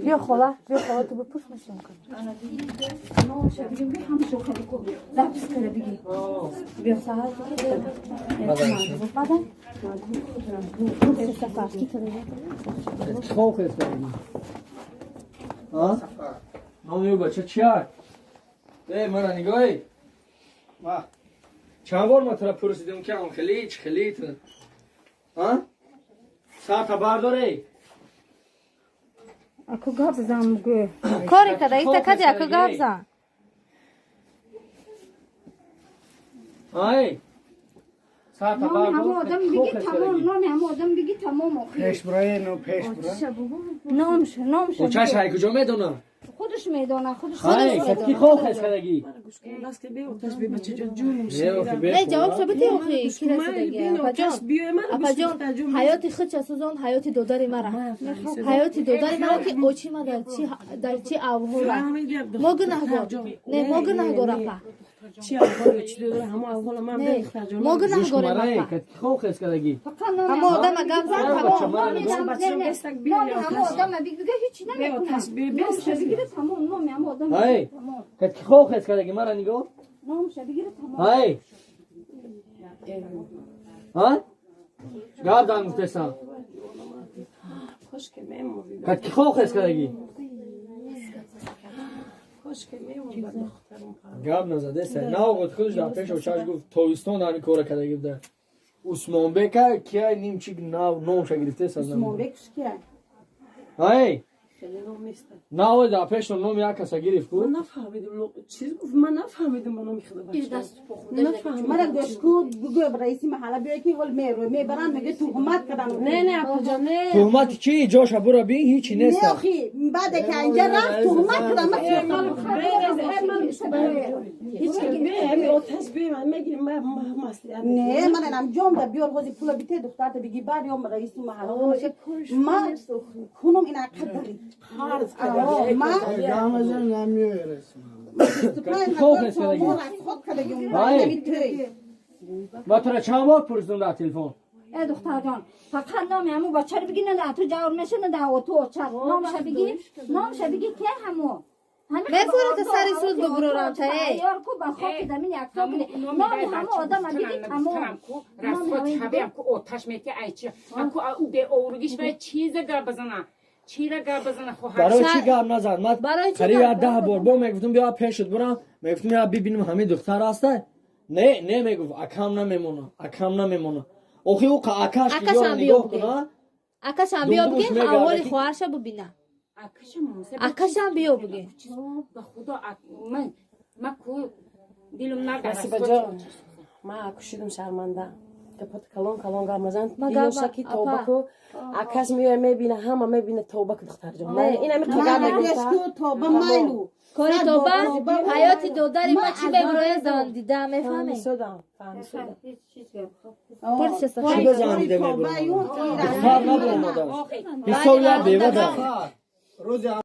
بیا خاله تو بپوش میشم دبس کرده بگی بیا سهر خوخ است ها نامیو بچه چیار مرا نگاهی چند بار ما طرف پرسیدم که هم خلیج ها ساعت برداره اکو گاب زن مگه کاری کرده ایتا کدی اکو گاب زن های ساعت برداره همه آدم بگی تمام نام همه آدم بگی تمام پیش برای نو پیش برای نامش و چش های کجا میدونه خودش میدونه خودش های کتکی خوخ است کدگی نه جواب ثابتی اخی کی رسیدگی اپا جان حیات خود چسوزان حیات دوداری مرا حیات دوداری مرا که اوچی ما در چی اوهورا ما گناهگار نه ما گناهگار اپا چی اول چی داره همه اول من بخیر جان ما گناهگار اپا کتکی خوخ است کدگی همه آدم گم زن تمام همه آدم بگی هیچی نمیکنه تمام نام همه آدم های کتکی خوخ است کدگی مرا نگاه نامش بگیره تمام های ها گاب دان گفتم خوش که میمونی کتکی خوخ است کدگی خوش که میمونی دخترم گاب نزده سه نه گفت خودش در پیش و چاش گفت تویستون همی کار کرده گفته عثمان بک که نیم چی نام گرفته سازم عثمان بکش که های خیلی نام نیست نه در پیش نام یک کس گرفت من کو نفهمیدم چیز گفت من نفهمیدم من نمیخواد بچه نفهمیدم مرا گشکو بگو رئیس محله بیای که ول میبرن میگه تهمت کردن نه اپا جان نه تهمت چی جاش برو بین هیچی نیست نه اخی بعد که اینجا رفت تهمت کردن هیچ که به آتش به من میگیم من مسئله نه من نم جام دا بیار خودی پول بیته دختر تا بگی بعد یا رئیس محله ما کنم این عقد داری حرف ما رمضان نمیرسیم خوخ است کدگی خود کردگی و تو را چند بار پرسیدم در تلفن ای دختر جان فقط نام همو بچه رو بگی نه در تو جواب میشه نه در تو چر نامش بگی که همو مفورت سری سود بگرورم تا یار کو بخواب دمین یک تا نام همو آدم بگی تمام راسخوت حبیم کو آتش میتی ایچی اکو او به اورگیش به چیز گرد بزنه چی را گرد بزنه خو برای چی گپ نزد من قریب 10 بار با میگفتم بیا پیشت برم میگفتم بیا ببینم همه دختر هسته نه میگفت اکم نمیمونه اوخی او اکاش که یارو نگاه کنه اکاش هم بیا بگی اول خواهرش ببینه اکاش هم بیا بگی به خدا من کو دلم نسیبه نگرد جان من کشیدم شرمنده کپات کلان گامزن یوشا کی توبه کو اکاش میبینه همه میبینه توبه که دختر جان من اینا میگم گشکو توبه مایلو کاری توبه حیات دوداری ما چی بگروه زن دیده میفهمی فهمیدم چی بزنیده میبرم دختر نبرم مادر حساب یا بیوه دارم